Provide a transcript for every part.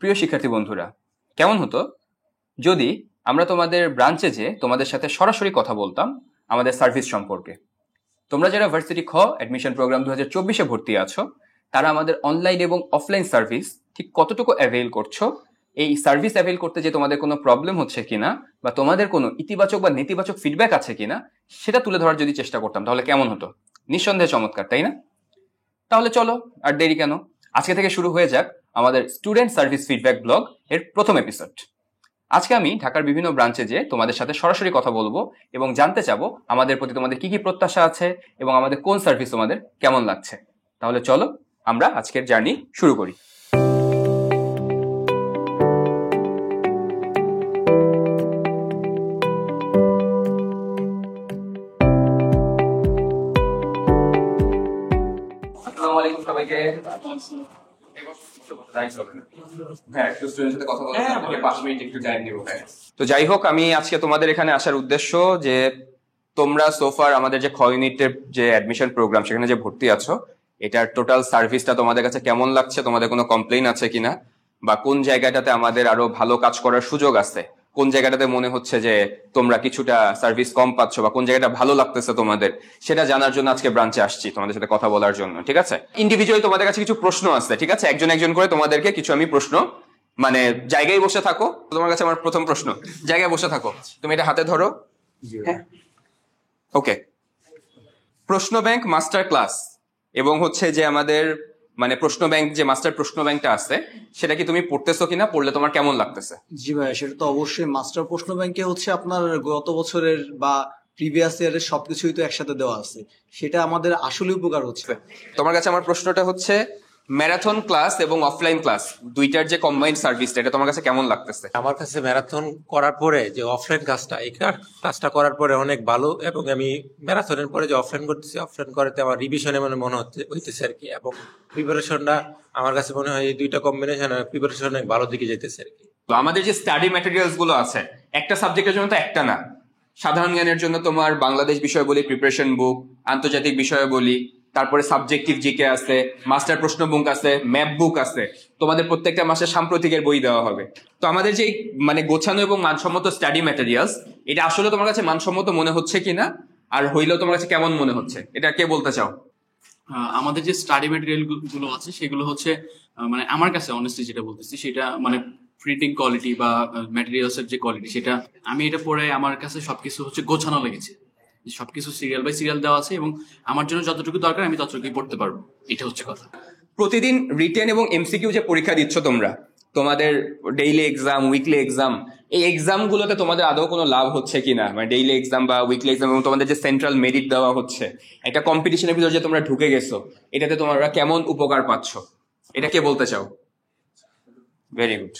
প্রিয় শিক্ষার্থী বন্ধুরা, কেমন হতো যদি আমরা তোমাদের ব্রাঞ্চে যে তোমাদের সাথে সরাসরি কথা বলতাম আমাদের সার্ভিস সম্পর্কে। তোমরা যারা ভার্সিটি খ অ্যাডমিশন প্রোগ্রাম 2024-এ ভর্তি আছো, তারা আমাদের অনলাইন এবং অফলাইন সার্ভিস ঠিক কতটুকু অ্যাভেল করছো, এই সার্ভিস অ্যাভেল করতে যে তোমাদের কোনো প্রবলেম হচ্ছে কিনা বা তোমাদের কোনো ইতিবাচক বা নেতিবাচক ফিডব্যাক আছে কিনা সেটা তুলে ধরার যদি চেষ্টা করতাম তাহলে কেমন হতো? নিঃসন্দেহে চমৎকার, তাই না? তাহলে চলো আর দেরি কেন, আজকে থেকে শুরু হয়ে যাক আমাদের স্টুডেন্ট সার্ভিস ফিডব্যাক ব্লগ এর প্রথম এপিসোড। আজকে আমি ঢাকার বিভিন্ন ব্রাঞ্চে যে তোমাদের সাথে সরাসরি কথা বলবো এবং জানতে চাবো আমাদের প্রতি তোমাদের কি কি প্রত্যাশা আছে এবং আমাদের কোন সার্ভিস তোমাদের কেমন লাগছে। তাহলে চলো আমরা আজকের জার্নি শুরু করি। আসসালামু আলাইকুম সবাইকে। তো যাই হোক, আমি আজকে তোমাদের এখানে আসার উদ্দেশ্য যে তোমরা সোফার আমাদের যে খ ইউনিটের যে অ্যাডমিশন প্রোগ্রাম সেখানে যে ভর্তি আছো, এটার টোটাল সার্ভিসটা তোমাদের কাছে কেমন লাগছে, তোমাদের কোনো কমপ্লেইন আছে কিনা, বা কোন জায়গাটাতে আমাদের আরো ভালো কাজ করার সুযোগ আছে, কোন জায়গাটাতে মনে হচ্ছে যে তোমরা কিছুটা সার্ভিস কম পাচ্ছ, বা কোন জায়গাটা ভালো লাগতেছে তোমাদের, সেটা জানার জন্য আজকে ব্রাঞ্চে আসছি তোমাদের সাথে কথা বলার জন্য। ঠিক আছে, ইন্ডিভিজুয়ালি তোমাদের কাছে কিছু প্রশ্ন আছে, ঠিক আছে, একজন একজন করে তোমাদেরকে কিছু আমি প্রশ্ন, মানে জায়গায় বসে থাকো, তোমার কাছে আমার প্রথম প্রশ্ন, জায়গায় বসে থাকো, তুমি এটা হাতে ধরো। হ্যাঁ, ওকে। প্রশ্ন ব্যাংক মাস্টার ক্লাস এবং হচ্ছে যে আমাদের মানে প্রশ্ন ব্যাংক যে মাস্টার প্রশ্ন ব্যাংকটা আছে সেটা কি তুমি পড়তেছো কিনা, পড়লে তোমার কেমন লাগতেছে? জি ভাই, সেটা তো অবশ্যই। মাস্টার প্রশ্ন ব্যাংকে হচ্ছে আপনার গত বছরের বা প্রিভিয়াস ইয়ারের সবকিছুই তো একসাথে দেওয়া আছে, সেটা আমাদের আসলে উপকার হচ্ছে। তোমার কাছে আমার প্রশ্নটা হচ্ছে ম্যারাথন ক্লাস এবং অফলাইন ক্লাস দুইটার যে কম্বাইন্ড সার্ভিসটা, এটা তোমার কাছে কেমন লাগতেছে? আমার কাছে ম্যারাথন করার পরে যে অফলাইন ক্লাসটা, এই ক্লাসটা করার পরে অনেক ভালো, এবং আমি ম্যারাথনের পরে যে অফলাইন করতেছি, অফলাইন করাতে আমার রিভিশনে মনে হইতেছে আর কি, এবং প্রিপারেশনটা আমার কাছে মনে হয় এই দুইটা কম্বিনেশন প্রিপারেশন অনেক ভালো দিকে যেতেছে আর কি। তো আমাদের যে স্টাডি ম্যাটেরিয়ালস গুলো আছে, একটা সাবজেক্টের জন্য তো একটা না, সাধারণ জ্ঞানের জন্য তোমার বাংলাদেশ বিষয় বলি প্রিপারেশন বুক, আন্তর্জাতিক বিষয় বলি, তারপরে সাবজেক্টিভ জিকে আছে, মাস্টার প্রশ্ন বুক আছে, ম্যাপ বুক আছে, তোমাদের প্রত্যেকটা মাসে সাম্প্রতিকের বই দেওয়া হবে। তো আমাদের যে মানে গোছানো এবং মানসম্মত স্টাডি ম্যাটেরিয়ালস, এটা আসলে তোমার কাছে মানসম্মত মনে হচ্ছে কিনা, আর হইলেও তোমার কাছে কেমন মনে হচ্ছে, এটা কে বলতে চাও? আমাদের যে স্টাডি ম্যাটেরিয়াল গুলো আছে সেগুলো হচ্ছে মানে আমার কাছে অনেস্টলি যেটা বলতেছি সেটা মানে প্রিন্টিং কোয়ালিটি বা ম্যাটেরিয়ালস এর যে কোয়ালিটি, সেটা আমি এটা পড়ে আমার কাছে সবকিছু হচ্ছে গোছানো লেগেছে। সবকিছু সিরিয়াল বাই সিরিয়াল দেওয়া আছে এবং আমার জন্য যতটুকু দরকার আমি ততটুকুই পড়তে পারবো, এটা হচ্ছে কথা। প্রতিদিন রিটেন এবং এমসিকিউ যে পরীক্ষা দিচ্ছ তোমরা, তোমাদের ডেইলি এক্সাম, উইকলি এক্সাম, এই এক্সাম গুলোতে তোমাদের আদৌ কোনো লাভ হচ্ছে কিনা, মানে ডেইলি এক্সাম বা উইকলি এক্সাম এবং তোমাদের যে সেন্ট্রাল মেরিট দেওয়া হচ্ছে, একটা কম্পিটিশনের ভিতর যে তোমরা ঢুকে গেছো, এটাতে তোমরা কেমন উপকার পাচ্ছ, এটা কে বলতে চাও? Very good.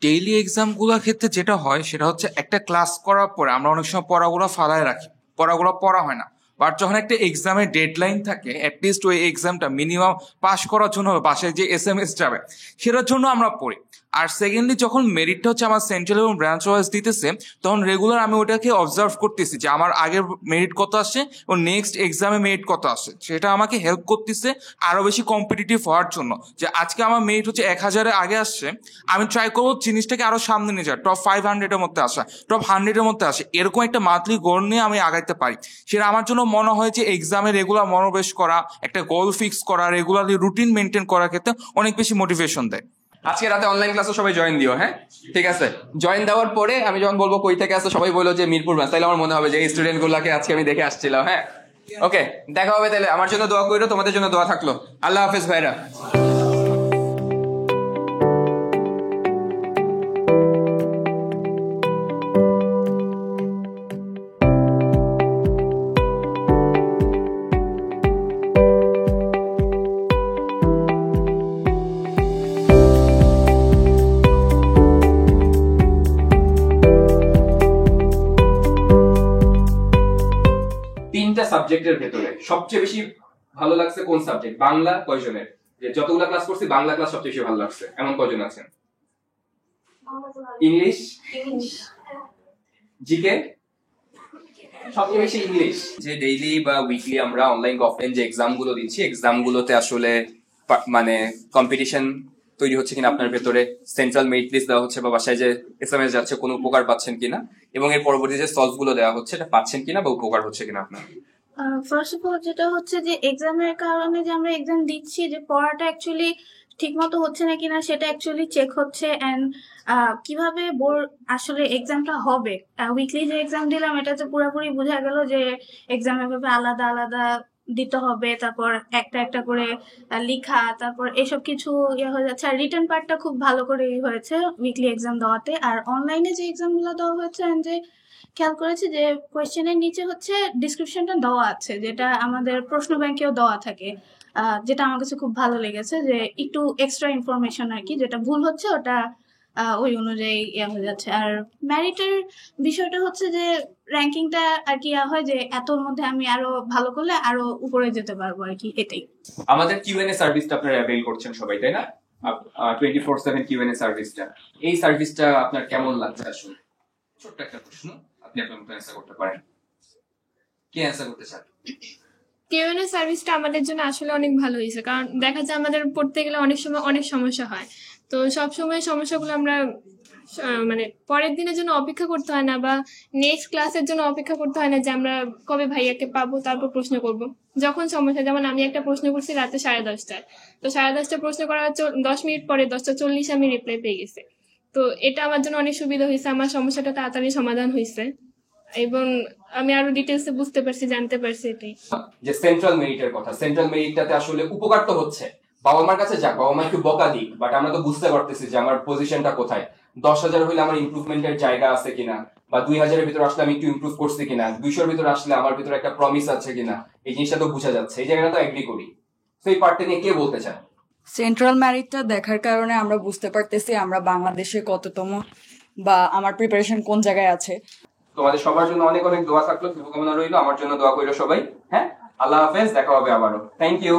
ডেইলি এক্সাম গুলোর ক্ষেত্রে যেটা হয় সেটা হচ্ছে একটা ক্লাস করার পরে আমরা অনেক সময় পড়াগুলো ফালায় রাখি, পড়াগুলো পড়া হয় না। বাট যখন একটা এক্সামের ডেডলাইন থাকে, অ্যাটলিস্ট ওই এক্সামটা মিনিমাম পাস করার জন্য বাসায় যে SMS যাবে সেটার জন্য আমরা পড়ি। আর সেকেন্ডলি যখন মেরিটটা হচ্ছে আমার সেন্ট্রাল এবং ব্রাঞ্চ ওয়াইজ দিতেছে, তখন রেগুলার আমি ওটাকে অবজার্ভ করতেছি যে আমার আগের মেরিট কত আসে এবং নেক্সট এক্সামে মেরিট কত আসে। সেটা আমাকে হেল্প করতেছে আরো বেশি কম্পিটিটিভ হওয়ার জন্য। যে আজকে আমার মেরিট হচ্ছে 1000-এর আগে আসছে, আমি ট্রাই করবো জিনিসটাকে আরো সামনে নিয়ে যাওয়া, টপ 500-এর মধ্যে আসা, টপ 100-এর মধ্যে আসে, এরকম একটা মান্থলি গোল নিয়ে আমি আগাইতে পারি। সেটা আমার জন্য মনে হয় যে এক্সামে রেগুলার মনোবেশ করা, একটা গোল ফিক্স করা, রেগুলারলি রুটিন মেনটেন করার ক্ষেত্রে অনেক বেশি মোটিভেশন দেয়। আজকে রাতে অনলাইন ক্লাসে সবাই জয়েন দিও, হ্যাঁ ঠিক আছে। জয়েন দেওয়ার পরে আমি যখন বলবো কই থেকে আসছে, সবাই বললো যে মিরপুর ব্রাঞ্চ, তাহলে আমার মনে হবে যে এই স্টুডেন্ট গুলাকে আজকে আমি দেখে আসছিলাম। হ্যাঁ, ওকে, দেখা হবে তাহলে। আমার জন্য দোয়া করো, তোমাদের জন্য দোয়া থাকলো। আল্লাহ হাফেজ ভাইরা। সাবজেক্টের ভেতরে সবচেয়ে বেশি ভালো লাগছে কোন সাবজেক্ট? বাংলা কয়জনের? যে যতগুলা ক্লাস করছি বাংলা ক্লাস সবচেয়ে বেশি ভালো লাগছে, এমন কয়জন আছেন? ইংলিশ, জিকে, সবচেয়ে বেশি ইংলিশ। যে ডেইলি বা উইকলি আমরা অনলাইন অফলাইন যে এক্সাম গুলো দিচ্ছি, এক্সাম গুলোতে আসলে মানে কম্পিটিশন তৈরি হচ্ছে কিনা আপনার ভেতরে, সেন্ট্রাল মেরিট লিস্ট দেওয়া হচ্ছে বা বাসায় যে এসএমএস যাচ্ছে কোনো উপকার পাচ্ছেন কিনা, এবং এর পরবর্তী যে সলভ গুলো দেওয়া হচ্ছে এটা পাচ্ছেন কিনা বা উপকার হচ্ছে কিনা আপনার। ফার্স্ট অফ অল যেটা হচ্ছে যে এক্সামের কারণে যে আমরা এক্সাম দিচ্ছি, যে পড়াটা অ্যাকচুয়ালি ঠিক মতো হচ্ছে না কিনা সেটা অ্যাকচুয়ালি চেক হচ্ছে। অ্যান্ড কিভাবে বোর্ড আসলে এক্সামটা হবে, উইকলি যে এক্সাম দিলাম এটাতে পুরোপুরি বোঝা গেল যে এক্সাম এভাবে আলাদা আলাদা দিতে হবে, তারপর একটা একটা করে লেখা, তারপর এসব কিছু ইয়ে হয়ে যাচ্ছে। আর রিটার্ন পার্টটা খুব ভালো করে হয়েছে উইকলি এক্সাম দেওয়াতে। আর অনলাইনে যে এক্সামগুলো দেওয়া হয়েছে, যে খেয়াল করেছি যে কোয়েশ্চেনের নিচে হচ্ছে ডিসক্রিপশনটা দেওয়া আছে, যেটা আমাদের প্রশ্ন ব্যাংকেও দেওয়া থাকে, যেটা আমার কাছে খুব ভালো লেগেছে, যে একটু এক্সট্রা ইনফরমেশন আর কি, যেটা ভুল হচ্ছে ওটা ওই অনুযায়ী ইয়ে হয়ে যাচ্ছে। আর ম্যারিটের বিষয়টা হচ্ছে যে র্যাঙ্কিংটা আর কি হয় যে এতর মধ্যে আমি আরো ভালো করলে আরো উপরে যেতে পারবো আর কি, এটাই। আমাদের কিউএনএ সার্ভিসটা আপনারা অ্যাভেল করছেন সবাই, তাই না? 24/7 কিউএনএ সার্ভিসটা, এই সার্ভিসটা আপনার কেমন লাগছে? আসলে ছোট্ট একটা প্রশ্ন, আপনি আপনার মতো অ্যান্সার করতে পারেন। কে অ্যান্সার করতে চান? কিউএনএ সার্ভিসটা আমাদের জন্য আসলে অনেক ভালো হয়েছে, কারণ দেখা যায় আমাদের পড়তে গেলে অনেক সময় অনেক সমস্যা হয়। তো সব সময় সমস্যাগুলো আমরা মানে পরের দিনের জন্য অপেক্ষা করতে হয় না, বা নেক্সট ক্লাসের জন্য অপেক্ষা করতে হয় না যে আমরা কবে ভাইয়াকে পাবো তারপর প্রশ্ন করব। যখন সমস্যা, যেমন আমি একটা প্রশ্ন করছি রাতে 10:30টায়, তো 10:30টায় প্রশ্ন করার 10 মিনিট পরে 10:40 আমি রিপ্লাই পেয়ে গেছি। তো এটা আমার জন্য অনেক সুবিধা হয়েছে, আমার সমস্যাটা তাড়াতাড়ি সমাধান হয়েছে এবং আমি আরো ডিটেলসে বুঝতে পারছি, জানতে পারছি। এটাই যে সেন্ট্রাল মেরিটের কথা, সেন্ট্রাল মেরিটটাতে আসলে উপকার তো হচ্ছে। বাবা মার কাছে যাক, বাবা মা একটু বকা দিক, বাট আমরা তো বুঝতে পারতেছি যে আমার পজিশনটা কোথায়। 10,000 হইলে আমার ইমপ্রুভমেন্টের জায়গা আছে কিনা, বা 2,000-এর ভিতরে আসলে আমি একটু ইমপ্রুভ করছি কিনা, 200-এর ভিতরে আসলে আমার ভিতরে একটা প্রমিস আছে কিনা, এই জিনিসটা তো বোঝা যাচ্ছে। এই জায়গাটা তো এগ্রি করি। তো এই পার্টটা নিয়ে কে বলতে চান? সেন্ট্রাল ম্যারিটটা দেখার কারণে আমরা বুঝতে পারতেছি আমরা বাংলাদেশে কততম, বা আমার প্রিপারেশন কোন জায়গায় আছে। তোমাদের সবার জন্য অনেক অনেক দোয়া থাকলো, শুভকামনা রইলো, আমার জন্য দোয়া কইলো সবাই। হ্যাঁ, আল্লাহ হাফেজ, দেখা হবে আবারও। Thank you.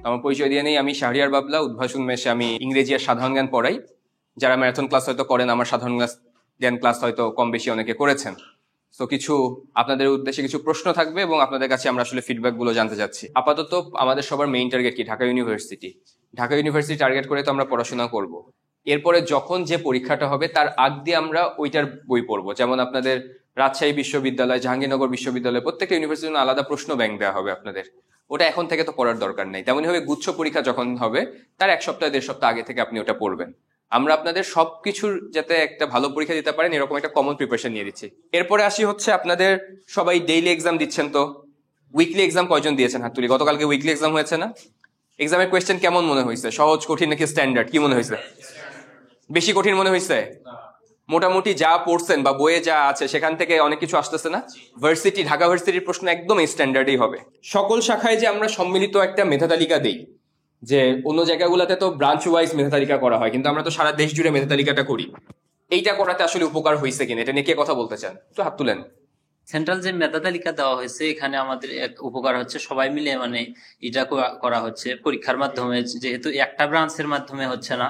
আমার পরিচয় দিয়ে নেই, আমি শাহরিয়ার বাবলা, উদ্ভাসন মেশে আমি ইংরেজি আর সাধারণ জ্ঞান পড়াই। যারা ম্যারাথন ক্লাস হয়তো করেন, আমার সাধারণ জ্ঞান ক্লাস হয়তো কম বেশি অনেকে করেছেন। তো কিছু আপনাদের উদ্দেশ্যে কিছু প্রশ্ন থাকবে এবং আপনাদের কাছে আমরা আসলে ফিডব্যাক গুলো জানতে চাচ্ছি। আপাতত আমাদের সবার মেইন টার্গেট কি? Dhaka university. Dhaka university target করে তো আমরা পড়াশোনা করব। এরপরে যখন যে পরীক্ষাটা হবে তার আগ দিয়ে আমরা ওইটার বই পড়বো। যেমন আপনাদের রাজশাহী বিশ্ববিদ্যালয়, জাহাঙ্গীরনগর বিশ্ববিদ্যালয়, প্রত্যেকটা ইউনিভার্সিটির জন্য আলাদা প্রশ্ন ব্যাংক দেওয়া হবে আপনাদের। ওটা এখন থেকে তো পড়ার দরকার নেই। তেমনই হবে গুচ্ছ পরীক্ষা যখন হবে তার 1 সপ্তাহ 1.5 সপ্তাহ আগে থেকে আপনি ওটা পড়বেন। আমরা আপনাদের সবকিছুর যাতে একটা ভালো পরীক্ষা দিতে পারেন এরকম একটা কমন প্রিপারেশন নিয়ে দিচ্ছি। এরপরে আসি হচ্ছে আপনাদের সবাই ডেইলি এক্সাম দিচ্ছেন, তো উইকলি এক্সাম কয়জন দিয়েছেন হাত তুলি? গতকালকে উইকলি এক্সাম হয়েছে না? এক্সামের কোয়েশ্চেন কেমন মনে হয়েছে? সহজ, কঠিন নাকি স্ট্যান্ডার্ড? কি মনে হয়েছে? বেশি কঠিন মনে হয়েছে? মোটামুটি যা পড়ছেন বা বইয়ে যা আছে সেখান থেকে অনেক কিছু আসতেছে না? ভার্সিটি, ঢাকা ভার্সিটির প্রশ্ন একদম স্ট্যান্ডার্ডই হবে। সকল শাখায় যে আমরা সম্মিলিত একটা মেধা তালিকা দেই, যে অন্য জায়গাগুলোতে তো ব্রাঞ্চ ওয়াইজ মেধা তালিকা করা হয়, কিন্তু আমরা তো সারা দেশ জুড়ে মেধা তালিকাটা করি। এইটা করাতে আসলে উপকার হয়েছে কিনা, এটা নিয়ে কে কথা বলতে চান? একটু হাত তুলেন। সেন্ট্রাল যে মেধা তালিকা দেওয়া হয়েছে এখানে আমাদের এক উপকার হচ্ছে, সবাই মিলে মানে এটা করা হচ্ছে পরীক্ষার মাধ্যমে, যেহেতু একটা ব্রাঞ্চের মাধ্যমে হচ্ছে না,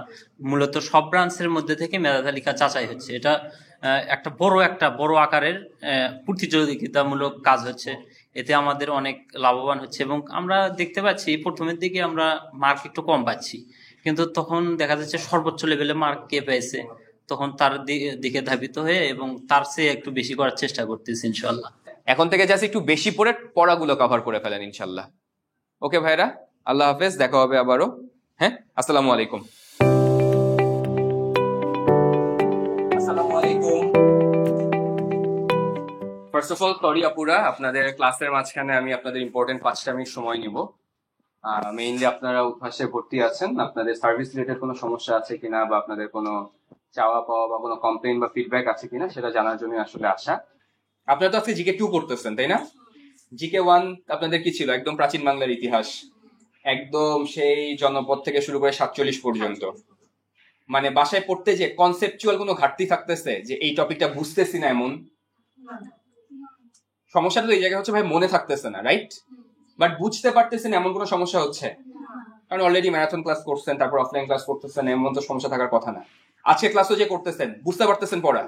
মূলত সব ব্রাঞ্চের মধ্যে থেকে মেধা তালিকা যাচাই হচ্ছে। এটা একটা বড় আকারের প্রতিযোগিতামূলক কাজ হচ্ছে। এতে আমাদের অনেক লাভবান হচ্ছে এবং আমরা দেখতে পাচ্ছি প্রথমের দিকে আমরা মার্ক একটু কম পাচ্ছি, কিন্তু তখন দেখা যাচ্ছে সর্বোচ্চ লেভেলে মার্ক কে পেয়েছে, তখন তার দিকে ধাবিত হয়ে এবং তার চেয়ে একটু বেশি করার চেষ্টা করতেছি ইনশাল্লাহ। এখন থেকে জাস্ট একটু বেশি পড়ে পড়াগুলো কভার করে ফেলেন ইনশাল্লাহ। ওকে ভাইরা, আল্লাহ হাফেজ, দেখা হবে আবারও। হ্যাঁ, আসসালামু আলাইকুম। আসসালামু আলাইকুম। ফার্স্ট অফ অল সরি আপুরা, আপনাদের ক্লাসের মাঝখানে আমি আপনাদের ইম্পর্টেন্ট 5টা মিনিট সময় নিব। মেইনলি আপনারা উদ্ভাসে ভর্তি আছেন, আপনাদের সার্ভিস রিলেটেড কোনো সমস্যা আছে কিনা, বা আপনাদের কোনো চাওয়া পাওয়া বা কোনো কমপ্লেইন বা ফিডব্যাক আছে কিনা সেটা জানার জন্য আসলে আসা। আপনারা তো আজকে জিকে 2 করতেছেন, তাই না? জিকে 1 আপনাদের কি ছিল? একদম প্রাচীন বাংলার ইতিহাস, একদম সেই জনপদ থেকে শুরু করে 47 পর্যন্ত। মানে বাসায় পড়তে যে কনসেপচুয়াল কোনো ঘাটতি থাকতেছে যে এই টপিকটা বুঝতেছি না, এমন সমস্যাটা তো এই জায়গায় হচ্ছে ভাই মনে থাকতেছে না, রাইট? বাট বুঝতে পারতেছেন এমন কোনো সমস্যা হচ্ছে? কারণ অলরেডি ম্যারাথন ক্লাস করছেন, তারপর অফলাইন ক্লাস করতেছেন, এমন তো সমস্যা থাকার কথা না। আজকে ক্লাসও যে করতেছেন বুঝতে পারতেছেন পড়া?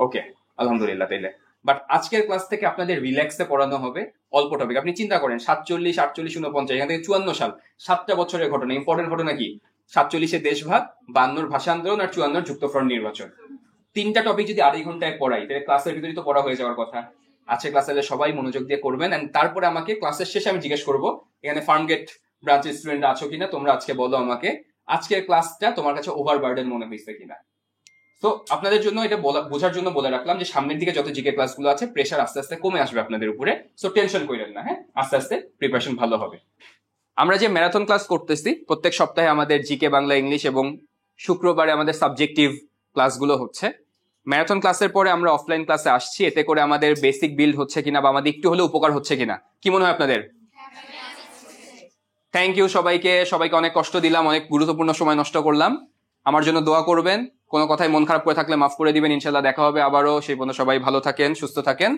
ওকে, আলহামদুলিল্লাহ। তাইলে বাট আজকের ক্লাস থেকে আপনাদের রিল্যাক্সে পড়ানো হবে অল্প টপিক। আপনি চিন্তা করেন 47, 48, 49, এখান থেকে 54 সাল, 7টা বছরের ঘটনা। ইম্পর্টেন্ট ঘটনা কি? 47-এ দেশভাগ, 52-র ভাষা আন্দোলন, আর 54-র যুক্তফ্রন্ট নির্বাচন। 3টা টপিক যদি 2.5 ঘন্টায় পড়াই তাহলে ক্লাসের ভিতরে তো পড়া হয়ে যাওয়ার কথা। আজকে ক্লাসে সবাই মনোযোগ দিয়ে করবেন, এন্ড তারপরে আমাকে ক্লাসের শেষে আমি জিজ্ঞেস করবো এখানে ফার্মগেট ব্রাঞ্চের স্টুডেন্ট আছো কিনা, তোমরা আজকে বলো আমাকে আজকের ক্লাসটা তোমার কাছে ওভারবার্ডেন মনে হয়েছে কিনা। তো আপনাদের জন্য এটা বোঝার জন্য বলে রাখলাম যে সামনের দিকে যত জিকে ক্লাসগুলো আছে প্রেশার আস্তে আস্তে কমে আসবে আপনাদের উপরে, সো টেনশন করেন না। হ্যাঁ, আস্তে আস্তে প্রিপারেশন ভালো হবে। আমরা যে ম্যারাথন ক্লাস করতেছি প্রত্যেক সপ্তাহে আমাদের জিকে, বাংলা, ইংলিশ এবং শুক্রবারে আমাদের সাবজেক্টিভ ক্লাসগুলো হচ্ছে। ম্যারাথন ক্লাসের পরে আমরা অফলাইন ক্লাসে আসছি, এতে করে আমাদের বেসিক বিল্ড হচ্ছে কিনা বা আমাদের একটু হলেও উপকার হচ্ছে কিনা, কি মনে হয় আপনাদের? থ্যাংক ইউ সবাইকে অনেক কষ্ট দিলাম, অনেক গুরুত্বপূর্ণ সময় নষ্ট করলাম। আমার জন্য দোয়া করবেন, কোনো কথায় মন খারাপ করে থাকলে মাফ করে দিবেন। ইনশাল্লাহ দেখা হবে আবারও। সেই পর্যন্ত সবাই ভালো থাকেন, সুস্থ থাকেন।